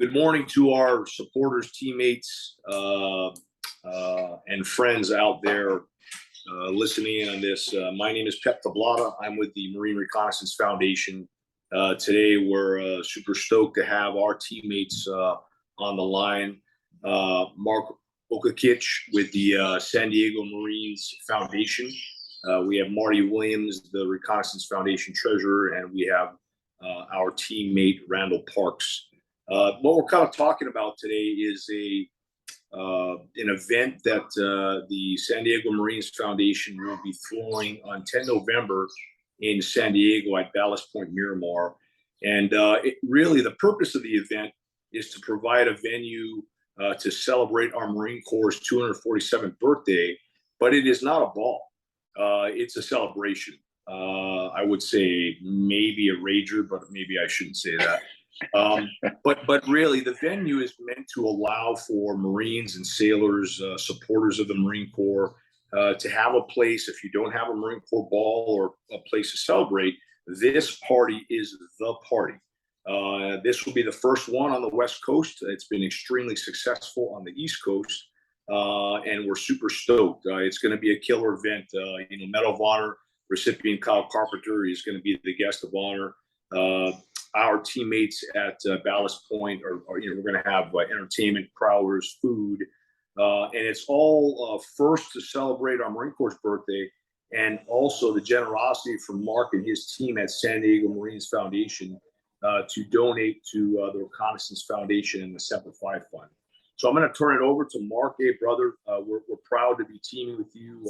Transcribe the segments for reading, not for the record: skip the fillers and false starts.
Good morning to our supporters, teammates, and friends out there listening in on this. My name is Pep Tablata. I'm with the Marine Reconnaissance Foundation. Today, we're super stoked to have our teammates on the line. Mark Okakich with the San Diego Marines Foundation. We have Marty Williams, the Reconnaissance Foundation treasurer, and we have our teammate, Randall Parks. What we're kind of talking about today is an event that the San Diego Marines Foundation will be throwing on 10 November in San Diego at Ballast Point Miramar. And really the purpose of the event is to provide a venue to celebrate our Marine Corps' 247th birthday, but it is not a ball. It's a celebration. I would say maybe a rager, but maybe I shouldn't say that. But really, the venue is meant to allow for Marines and sailors, supporters of the Marine Corps, to have a place. If you don't have a Marine Corps ball or a place to celebrate, this party is the party. This will be the first one on the West Coast. It's been extremely successful on the East Coast, and we're super stoked. It's going to be a killer event. Medal of Honor recipient Kyle Carpenter is going to be the guest of honor. Our teammates at Ballast Point we're going to have entertainment, prowlers, food, and it's all first to celebrate our Marine Corps' birthday, and also the generosity from Mark and his team at San Diego Marines Foundation to donate to the Reconnaissance Foundation and the Semper Fi Fund. So I'm going to turn it over to Mark. Hey, brother, we're proud to be teaming with you,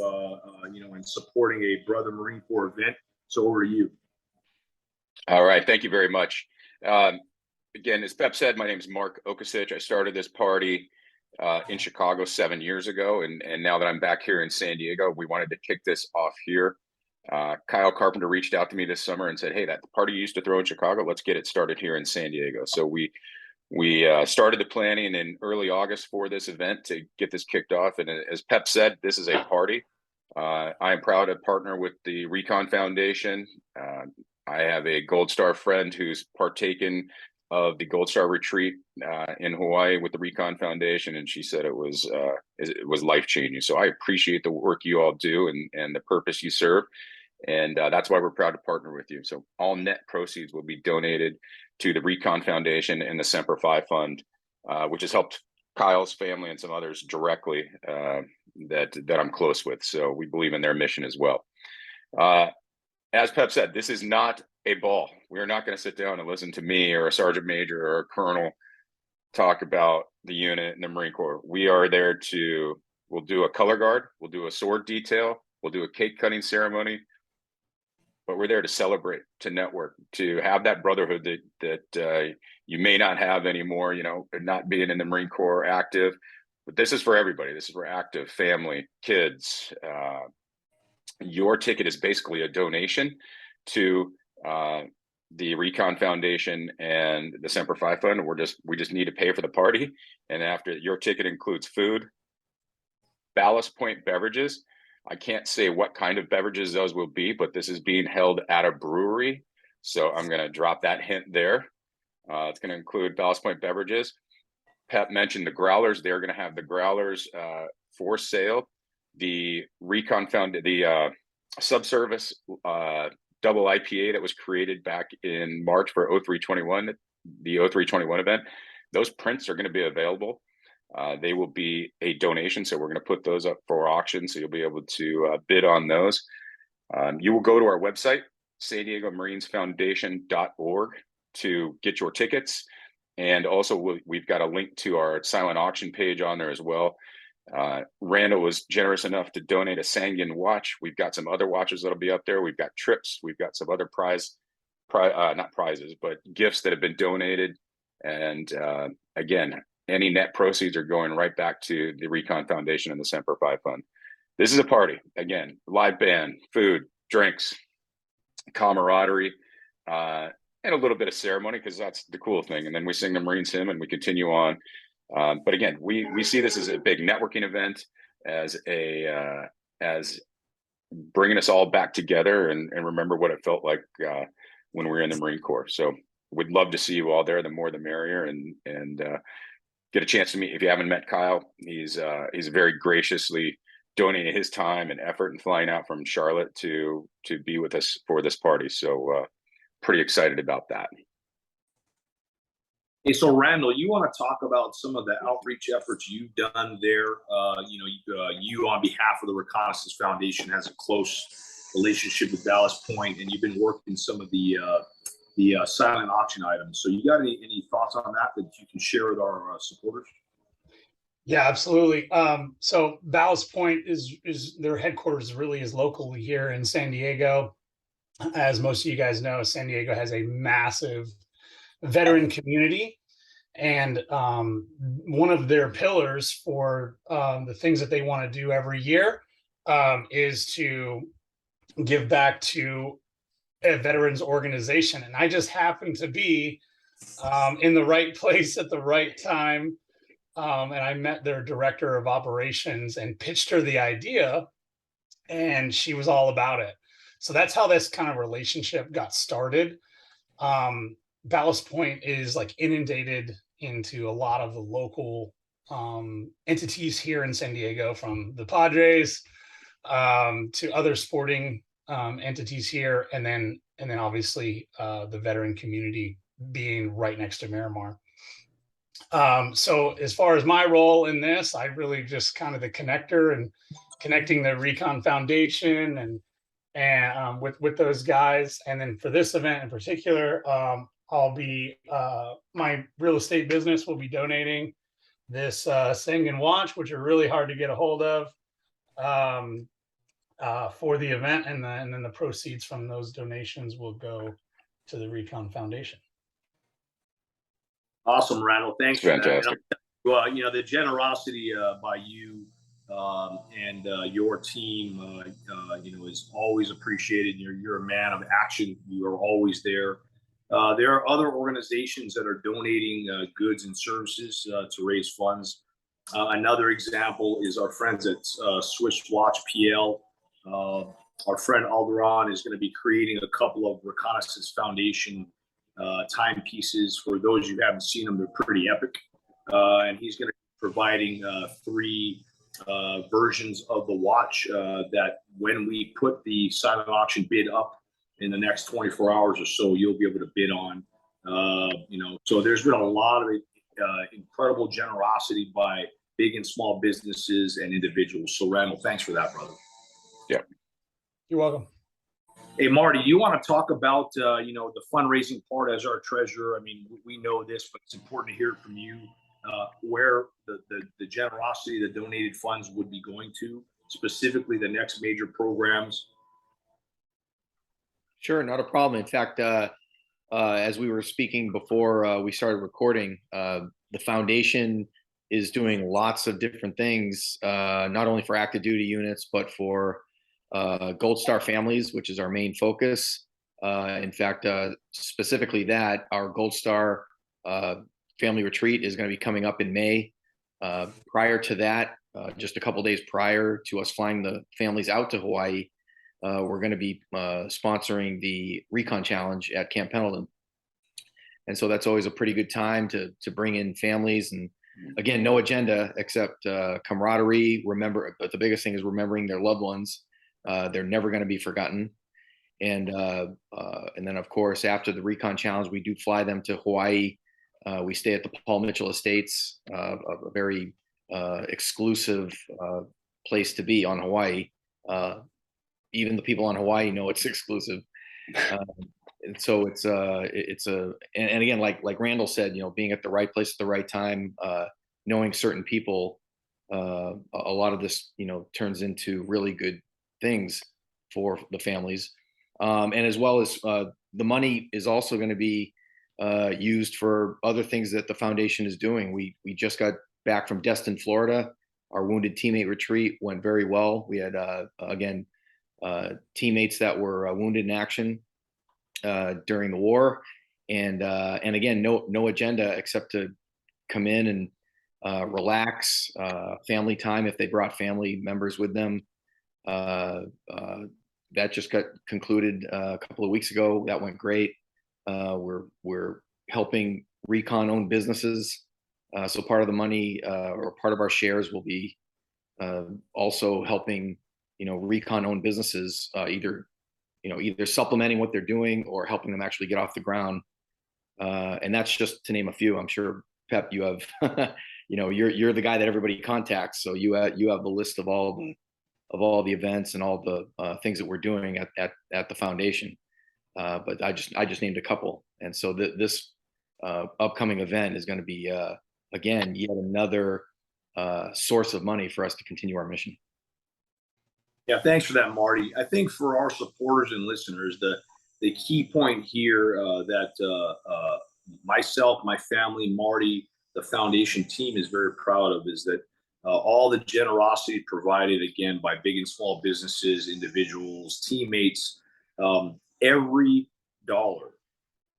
and supporting a brother Marine Corps event. So over to you. All right, thank you very much. Again, as Pep said, my name is Mark Okasich. I started this party in Chicago 7 years ago, and now that I'm back here in San Diego, we wanted to kick this off here. Kyle Carpenter reached out to me this summer and said, hey, that party you used to throw in Chicago, let's get it started here in San Diego. So we started the planning in early August for this event to get this kicked off. And as Pep said, this is a party. I am proud to partner with the Recon Foundation. I have a Gold Star friend who's partaken of the Gold Star retreat in Hawaii with the Recon Foundation, and she said it was life-changing. So I appreciate the work you all do and the purpose you serve, and that's why we're proud to partner with you. So all net proceeds will be donated to the Recon Foundation and the Semper Fi Fund, which has helped Kyle's family and some others directly that I'm close with. So we believe in their mission as well. As Pep said, this is not a ball. We're not going to sit down and listen to me or a sergeant major or a colonel talk about the unit and the Marine Corps. We are there we'll do a color guard, we'll do a sword detail, we'll do a cake cutting ceremony, but we're there to celebrate, to network, to have that brotherhood that you may not have anymore, not being in the Marine Corps active. But this is for everybody. This is for active, family, kids. Your ticket is basically a donation to the Recon Foundation and the Semper Fi Fund. We just need to pay for the party. And after, your ticket includes food, Ballast Point beverages. I can't say what kind of beverages those will be, but this is being held at a brewery. So I'm going to drop that hint there. It's going to include Ballast Point beverages. Pep mentioned the growlers. They're going to have the growlers for sale. The Recon the subservice double IPA that was created back in March for 0321, the 0321 event, those prints are going to be available. They will be a donation, so we're going to put those up for auction, so you'll be able to bid on those. You will go to our website, San Diego Marines Foundation.org, to get your tickets, and also we've got a link to our silent auction page on there as well. Randall was generous enough to donate a Sanguine watch. We've got some other watches that'll be up there. We've got trips. We've got some other not prizes, but gifts that have been donated. And again, any net proceeds are going right back to the Recon Foundation and the Semper Fi Fund. This is a party. Again, live band, food, drinks, camaraderie, and a little bit of ceremony, because that's the cool thing. And then we sing the Marines hymn and we continue on. But again, we see this as a big networking event, as bringing us all back together and remember what it felt like when we were in the Marine Corps. So would love to see you all there. The more, the merrier, and get a chance to meet. If you haven't met Kyle, he's very graciously donating his time and effort and flying out from Charlotte to be with us for this party. So pretty excited about that. Hey, so Randall, you want to talk about some of the outreach efforts you've done there? You on behalf of the Reconnaissance Foundation has a close relationship with Ballast Point, and you've been working some of the silent auction items. So you got any thoughts on that you can share with our supporters? Yeah, absolutely. So Ballast Point is their headquarters really is locally here in San Diego. As most of you guys know, San Diego has a massive veteran community, and one of their pillars for the things that they want to do every year is to give back to a veterans organization. And I just happened to be in the right place at the right time. And I met their director of operations and pitched her the idea, and she was all about it. So that's how this kind of relationship got started. Ballast Point is like inundated into a lot of the local entities here in San Diego, from the Padres to other sporting entities here, and then obviously the veteran community being right next to Miramar. So as far as my role in this, I really just kind of the connector and connecting the Recon Foundation and with those guys. And then for this event in particular, I'll be my real estate business will be donating this Sengen watch, which are really hard to get a hold of, for the event, and then the proceeds from those donations will go to the Recon Foundation. Awesome, Randall. Thanks for Fantastic. that. Well, the generosity by you and your team, is always appreciated. You're a man of action. You are always there. There are other organizations that are donating goods and services to raise funds. Another example is our friends at Swiss Watch PL. Our friend Alderon is going to be creating a couple of Reconnaissance Foundation timepieces. For those who haven't seen them, they're pretty epic. And he's going to be providing 3 versions of the watch that when we put the silent auction bid up in the next 24 hours or so, you'll be able to bid on. So there's been a lot of incredible generosity by big and small businesses and individuals. So Randall, thanks for that, brother. Yeah. You're welcome. Hey, Marty, you want to talk about, the fundraising part as our treasurer? I mean, we know this, but it's important to hear it from you, where the generosity, the donated funds would be going to, specifically the next major programs. Sure, not a problem. In fact, as we were speaking before we started recording, the foundation is doing lots of different things, not only for active duty units, but for Gold Star families, which is our main focus. In fact, specifically that, our Gold Star family retreat is going to be coming up in May. Prior to that, just a couple days prior to us flying the families out to Hawaii, we're going to be sponsoring the Recon Challenge at Camp Pendleton. And so that's always a pretty good time to bring in families. And again, no agenda except camaraderie. Remember, but the biggest thing is remembering their loved ones. They're never going to be forgotten. And then, of course, after the Recon Challenge, we do fly them to Hawaii. We stay at the Paul Mitchell Estates, a very exclusive place to be on Hawaii. Even the people on Hawaii know it's exclusive. And so and again, like Randall said, being at the right place at the right time, knowing certain people, a lot of this, turns into really good things for the families. And as well as the money is also going to be used for other things that the foundation is doing. We just got back from Destin, Florida. Our wounded teammate retreat went very well. We had, again, teammates that were wounded in action during the war. And again, no agenda except to come in and relax, family time if they brought family members with them. That just got concluded a couple of weeks ago. That went great. We're helping Recon owned businesses. So part of the money or part of our shares will be also helping, Recon owned businesses either supplementing what they're doing or helping them actually get off the ground. And that's just to name a few. I'm sure, Pep, you have, you're the guy that everybody contacts. So you have the list of all the events and all the things that we're doing at the foundation. But I just named a couple. And so this upcoming event is going to be, again, yet another source of money for us to continue our mission. Yeah, thanks for that, Marty. I think for our supporters and listeners, the key point here that myself, my family, Marty, the foundation team is very proud of is that all the generosity provided, again, by big and small businesses, individuals, teammates, every dollar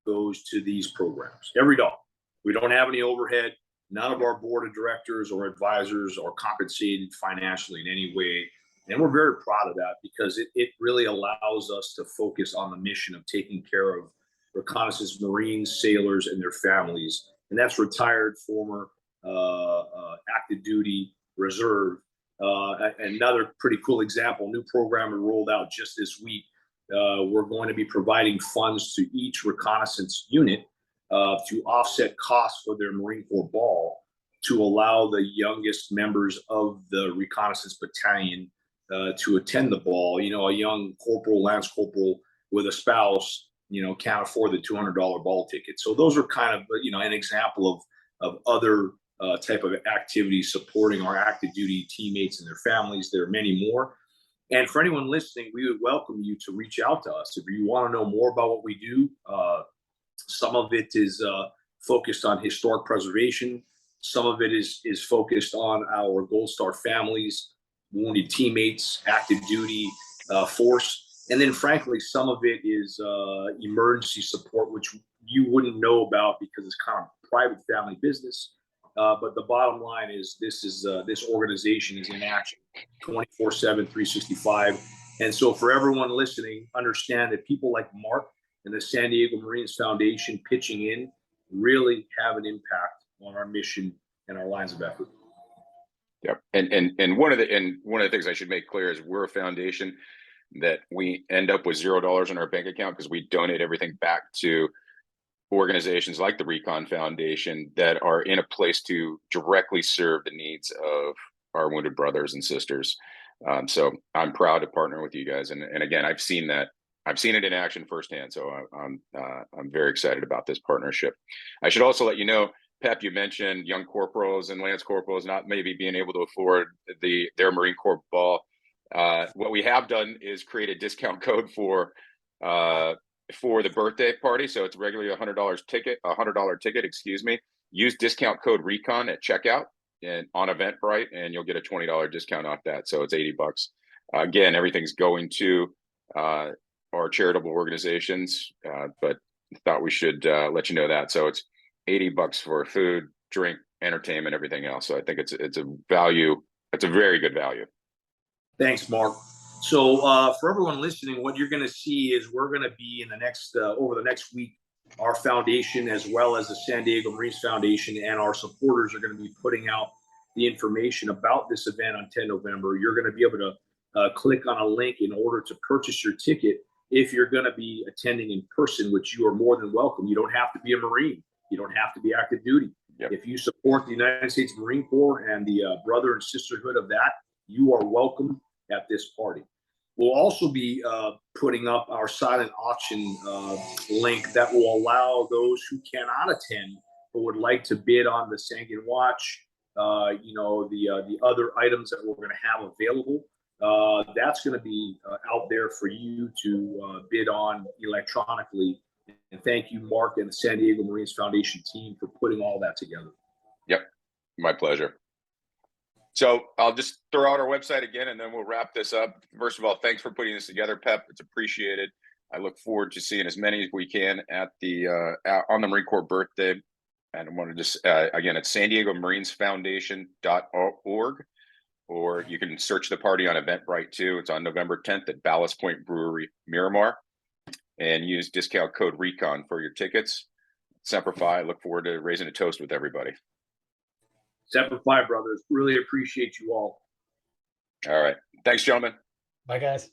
goes to these programs. Every dollar. We don't have any overhead. None of our board of directors or advisors are compensated financially in any way. And we're very proud of that because it really allows us to focus on the mission of taking care of reconnaissance Marines, sailors, and their families. And that's retired, former, active duty, reserve. Another pretty cool example, new program we rolled out just this week. We're going to be providing funds to each reconnaissance unit to offset costs for their Marine Corps ball to allow the youngest members of the reconnaissance battalion to attend the ball. A young corporal, lance corporal with a spouse, can't afford the $200 ball ticket. So those are kind of, an example of other type of activities supporting our active duty teammates and their families. There are many more. And for anyone listening, we would welcome you to reach out to us. If you want to know more about what we do, some of it is focused on historic preservation. Some of it is focused on our Gold Star families, wounded teammates, active duty force. And then frankly, some of it is emergency support, which you wouldn't know about because it's kind of private family business. But the bottom line is this organization is in action 24/7, 365. And so for everyone listening, understand that people like Mark and the San Diego Marines Foundation pitching in really have an impact on our mission and our lines of effort. Yep. And one of the things I should make clear is we're a foundation that we end up with $0 in our bank account because we donate everything back to organizations like the Recon Foundation that are in a place to directly serve the needs of our wounded brothers and sisters. So I'm proud to partner with you guys. And again, I've seen it in action firsthand. So I'm very excited about this partnership. I should also let you know, Pep, you mentioned young corporals and lance corporals not maybe being able to afford their Marine Corps ball. What we have done is create a discount code for the birthday party. So it's regularly $100 ticket, excuse me. Use discount code Recon at checkout and on Eventbrite, and you'll get a $20 discount off that. So it's $80. Again, everything's going to our charitable organizations, but thought we should let you know that. So it's $80 for food, drink, entertainment, everything else. So I think it's a value. It's a very good value. Thanks, Mark. So for everyone listening, what you're going to see is we're going to be in the next over the next week, our foundation, as well as the San Diego Marines Foundation, and our supporters are going to be putting out the information about this event on 10 November. You're going to be able to click on a link in order to purchase your ticket if you're going to be attending in person, which you are more than welcome. You don't have to be a Marine. You don't have to be active duty. Yep. If you support the United States Marine Corps and the brother and sisterhood of that, you are welcome at this party. We'll also be putting up our silent auction link that will allow those who cannot attend but would like to bid on the Sanguine Watch, the other items that we're going to have available. That's going to be out there for you to bid on electronically. And thank you, Mark, and the San Diego Marines Foundation team for putting all that together. Yep, my pleasure. So I'll just throw out our website again, and then we'll wrap this up. First of all, thanks for putting this together, Pep. It's appreciated. I look forward to seeing as many as we can at on the Marine Corps birthday. And I want to just, again, it's San Diego Marines Foundation.org, or you can search the party on Eventbrite too. It's on November 10th at Ballast Point Brewery, Miramar, and use discount code Recon for your tickets. Semper Fi. I look forward to raising a toast with everybody. Semper Fi, brothers. Really appreciate you all. All right. Thanks, gentlemen. Bye, guys.